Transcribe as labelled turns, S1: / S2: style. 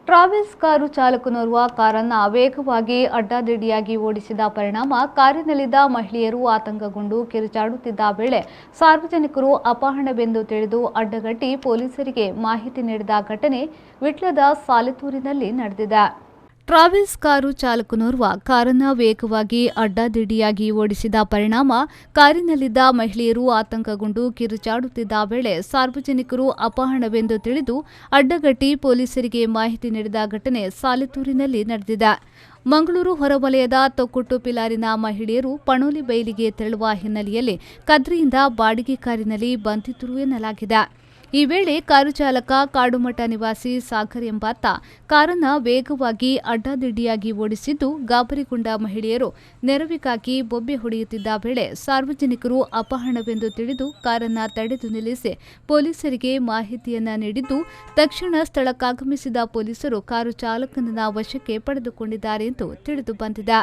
S1: Travels car ಚಾಲಕನೋರ್ವ ಕಾರನ್ನು ವೇಗವಾಗಿ ಅಡ್ಡಾದಿಡ್ಡಿಯಾಗಿ ಓಡಿಸಿದ ಪರಿಣಾಮ ಕಾರಿನಲ್ಲಿದ್ದ ಮಹಿಳೆಯರು ಆತಂಕಗೊಂಡು ಕಿರುಚಾಡುತ್ತಿದ್ದ ವೇಳೆ ಸಾರ್ವಜನಿಕರು ಅಪಹರಣವೆಂದು ತಿಳಿದು ಅಡ್ಡಗಟ್ಟಿ ಪೊಲೀಸರಿಗೆ ಮಾಹಿತಿ ನೀಡಿದ ಘಟನೆ ವಿಟ್ಲದ ಸಾಲಿತೂರಿನಲ್ಲಿ ನಡೆದಿದೆ. ಟ್ರಾವೆಲ್ಸ್ ಕಾರು ಚಾಲಕನೋರ್ವ ಕಾರನ್ನು ವೇಗವಾಗಿ ಅಡ್ಡಾದಿಡ್ಡಿಯಾಗಿ ಓಡಿಸಿದ ಪರಿಣಾಮ ಕಾರಿನಲ್ಲಿದ್ದ ಮಹಿಳೆಯರು ಆತಂಕಗೊಂಡು ಕಿರುಚಾಡುತ್ತಿದ್ದ ವೇಳೆ ಸಾರ್ವಜನಿಕರು ಅಪಹರಣವೆಂದು ತಿಳಿದು ಅಡ್ಡಗಟ್ಟಿ ಪೊಲೀಸರಿಗೆ ಮಾಹಿತಿ ನೀಡಿದ ಘಟನೆ ಸಾಲಿತೂರಿನಲ್ಲಿ ನಡೆದಿದೆ. ಮಂಗಳೂರು ಹೊರವಲಯದ ತೊಕ್ಕೊಟ್ಟು ಪಿಲಾರಿನ ಮಹಿಳೆಯರು ಪಣೋಲಿ ಬೈಲಿಗೆ ತೆರಳುವ ಹಿನ್ನೆಲೆಯಲ್ಲಿ ಕದ್ರಿಯಿಂದ ಬಾಡಿಗೆ ಕಾರಿನಲ್ಲಿ ಬಂದಿದ್ದರು ಎನ್ನಲಾಗಿದೆ. ಈ ವೇಳೆ ಕಾರು ಚಾಲಕ ಕಾಡುಮಠ ನಿವಾಸಿ ಸಾಗರ್ ಎಂಬಾತ ಕಾರನ್ನು ವೇಗವಾಗಿ ಅಡ್ಡಾದಿಡ್ಡಿಯಾಗಿ ಓಡಿಸಿದ್ದು, ಗಾಬರಿಗೊಂಡ ಮಹಿಳೆಯರು ನೆರವಿಗಾಗಿ ಬೊಬ್ಬೆ ಹೊಡೆಯುತ್ತಿದ್ದ ವೇಳೆ ಸಾರ್ವಜನಿಕರು ಅಪಹರಣವೆಂದು ತಿಳಿದು ಕಾರನ್ನು ತಡೆದು ನಿಲ್ಲಿಸಿ ಪೊಲೀಸರಿಗೆ ಮಾಹಿತಿಯನ್ನ ನೀಡಿದ್ದು, ತಕ್ಷಣ ಸ್ಥಳಕ್ಕಾಗಮಿಸಿದ ಪೊಲೀಸರು ಕಾರು ಚಾಲಕನನ್ನ ವಶಕ್ಕೆ ಪಡೆದುಕೊಂಡಿದ್ದಾರೆ ಎಂದು ತಿಳಿದು ಬಂದಿದೆ.